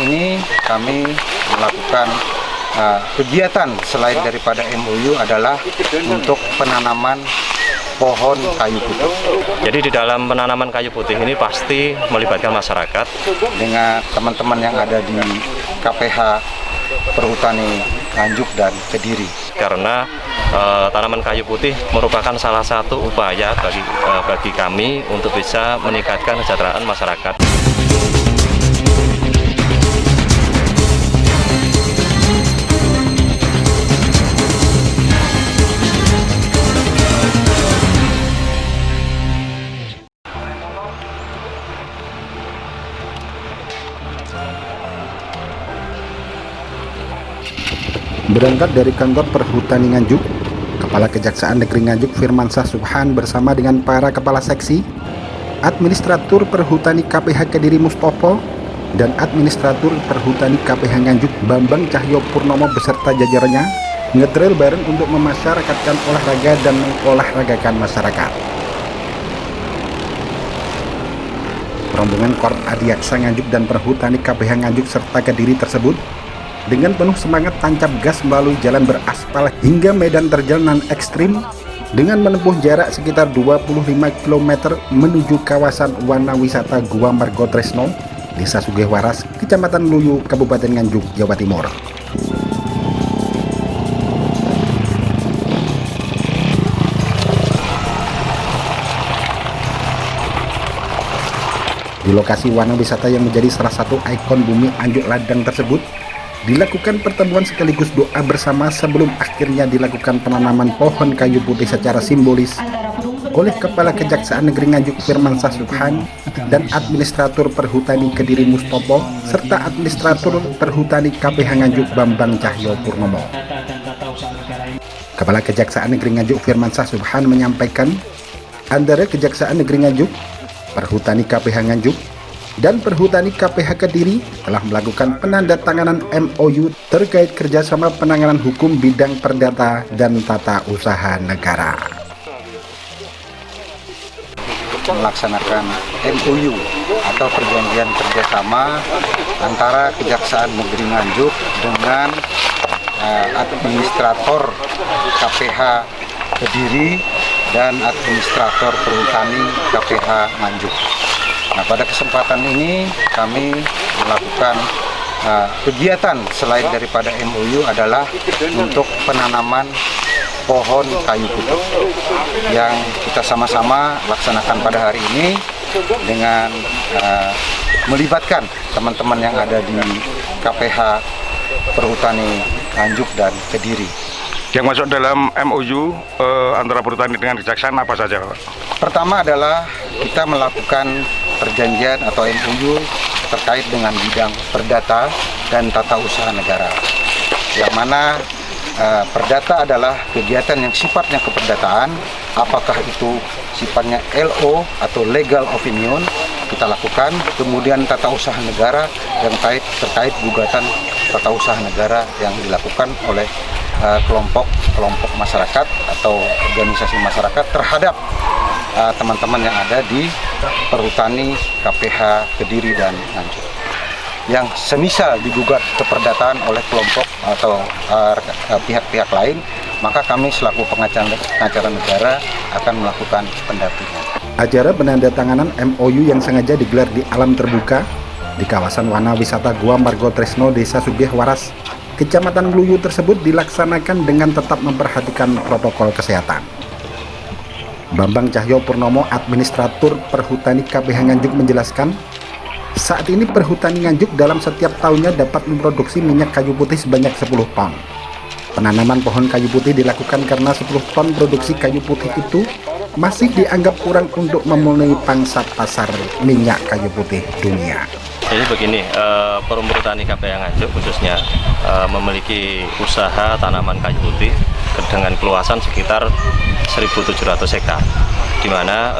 ini kami melakukan kegiatan selain daripada MOU adalah untuk penanaman pohon kayu putih. Jadi di dalam penanaman kayu putih ini pasti melibatkan masyarakat. Dengan teman-teman yang ada di KPH Perhutani Nganjuk dan Kediri. Karena tanaman kayu putih merupakan salah satu upaya bagi kami untuk bisa meningkatkan kesejahteraan masyarakat. Berangkat dari kantor Perhutani Nganjuk, Kepala Kejaksaan Negeri Nganjuk Firmansyah Subhan bersama dengan para kepala seksi, Administratur Perhutani KPH Kediri Mustopo, dan Administratur Perhutani KPH Nganjuk Bambang Cahyo Purnomo beserta jajarannya ngetrail bareng untuk memasyarakatkan olahraga dan mengolahragakan masyarakat. Rombongan Korps Adiaksa Nganjuk dan Perhutani KPH Nganjuk serta Kediri tersebut dengan penuh semangat tancap gas melalui jalan beraspal hingga medan terjal non ekstrim dengan menempuh jarak sekitar 25 km menuju kawasan Wana Wisata Gua Margo Tresno, Desa Sugihwaras, Kecamatan Luyu, Kabupaten Nganjuk, Jawa Timur. Di lokasi Wana Wisata yang menjadi salah satu ikon bumi Anjuk Ladang tersebut, dilakukan pertemuan sekaligus doa bersama sebelum akhirnya dilakukan penanaman pohon kayu putih secara simbolis oleh Kepala Kejaksaan Negeri Nganjuk Firmansyah Subhan dan Administratur Perhutani Kediri Mustopo serta Administratur Perhutani KPH Nganjuk Bambang Cahyo Purnomo. Kepala Kejaksaan Negeri Nganjuk Firmansyah Subhan menyampaikan antara Kejaksaan Negeri Nganjuk, Perhutani KPH Nganjuk, dan Perhutani KPH Kediri telah melakukan penandatanganan MOU terkait kerjasama penanganan hukum bidang perdata dan tata usaha negara. Melaksanakan MOU atau perjanjian kerjasama antara Kejaksaan Negeri Nganjuk dengan Administrator KPH Kediri dan Administrator Perhutani KPH Nganjuk. Nah, pada kesempatan ini kami melakukan kegiatan selain daripada MOU adalah untuk penanaman pohon kayu putih yang kita sama-sama laksanakan pada hari ini dengan melibatkan teman-teman yang ada di KPH Perhutani Nganjuk dan Kediri. Yang masuk dalam MOU antara Perhutani dengan Kejaksaan apa saja, Pak? Pertama adalah kita melakukan perjanjian atau MOU terkait dengan bidang perdata dan tata usaha negara, yang mana perdata adalah kegiatan yang sifatnya keperdataan, apakah itu sifatnya LO atau legal opinion kita lakukan, kemudian tata usaha negara yang terkait gugatan tata usaha negara yang dilakukan oleh kelompok masyarakat atau organisasi masyarakat terhadap teman-teman yang ada di Perhutani KPH Kediri dan Nganjuk yang semisal digugat keperdataan oleh kelompok atau pihak-pihak lain, maka kami selaku pengacara negara akan melakukan pendampingan. Acara penandatanganan MOU yang sengaja digelar di alam terbuka di kawasan Wana Wisata Gua Margo Tresno, Desa Sugihwaras, Kecamatan Luyu tersebut dilaksanakan dengan tetap memperhatikan protokol kesehatan. Bambang Cahyo Purnomo, Administratur Perhutani KPH Nganjuk menjelaskan, saat ini Perhutani Nganjuk dalam setiap tahunnya dapat memproduksi minyak kayu putih sebanyak 10 ton. Penanaman pohon kayu putih dilakukan karena 10 ton produksi kayu putih itu masih dianggap kurang untuk memenuhi pangsa pasar minyak kayu putih dunia. Jadi begini, Perhutani KPH Nganjuk khususnya memiliki usaha tanaman kayu putih dengan keluasan sekitar 1.700 hektar, di mana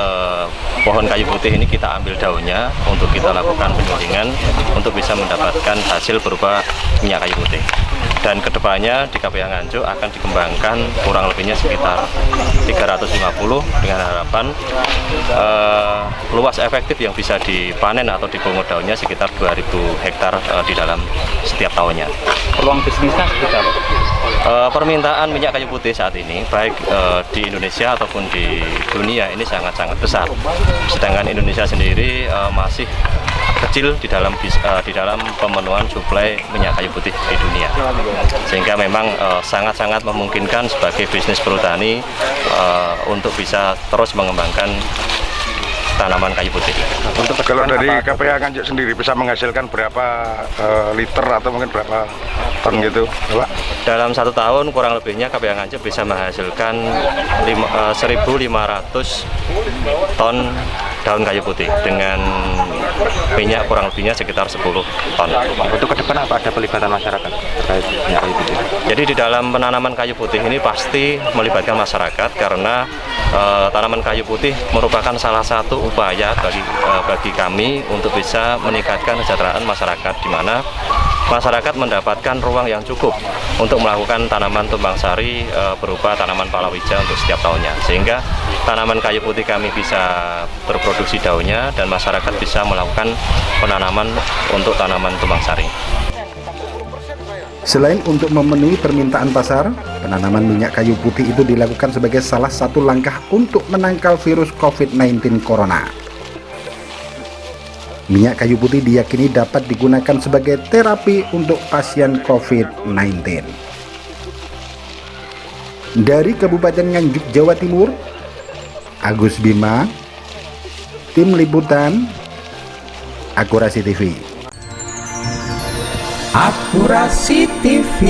pohon kayu putih ini kita ambil daunnya untuk kita lakukan penyulingan untuk bisa mendapatkan hasil berupa minyak kayu putih. Dan kedepannya di KPA Nganjuk akan dikembangkan kurang lebihnya sekitar 350 dengan harapan luas efektif yang bisa dipanen atau dibungut daunnya sekitar 2000 hektar di dalam setiap tahunnya. Peluang bisnisnya seperti apa? Permintaan minyak kayu putih saat ini baik di Indonesia ataupun di dunia ini sangat-sangat besar. Sedangkan Indonesia sendiri masih kecil di dalam pemenuhan suplai minyak kayu putih di dunia, sehingga memang sangat-sangat memungkinkan sebagai bisnis perhutani untuk bisa terus mengembangkan tanaman kayu putih. Kalau dari KPA Nganjuk sendiri bisa menghasilkan berapa liter atau mungkin berapa ton gitu, Pak? Dalam 1 tahun kurang lebihnya KPA Nganjuk bisa menghasilkan 1.500 ton daun kayu putih dengan minyak kurang lebihnya sekitar 10 ton. Untuk ke depan apa ada pelibatan masyarakat terkait minyak kayu putih? Jadi di dalam penanaman kayu putih ini pasti melibatkan masyarakat karena tanaman kayu putih merupakan salah satu upaya bagi kami untuk bisa meningkatkan kesejahteraan masyarakat, di mana masyarakat mendapatkan ruang yang cukup untuk melakukan tanaman tumpang sari berupa tanaman palawija untuk setiap tahunnya, sehingga tanaman kayu putih kami bisa berproduksi daunnya dan masyarakat bisa melakukan penanaman untuk tanaman tumpang sari. Selain untuk memenuhi permintaan pasar, penanaman minyak kayu putih itu dilakukan sebagai salah satu langkah untuk menangkal virus COVID-19 Corona. Minyak kayu putih diyakini dapat digunakan sebagai terapi untuk pasien COVID-19. Dari Kabupaten Nganjuk, Jawa Timur, Agus Bima, Tim Liputan, Akurasi TV. Akurasi TV.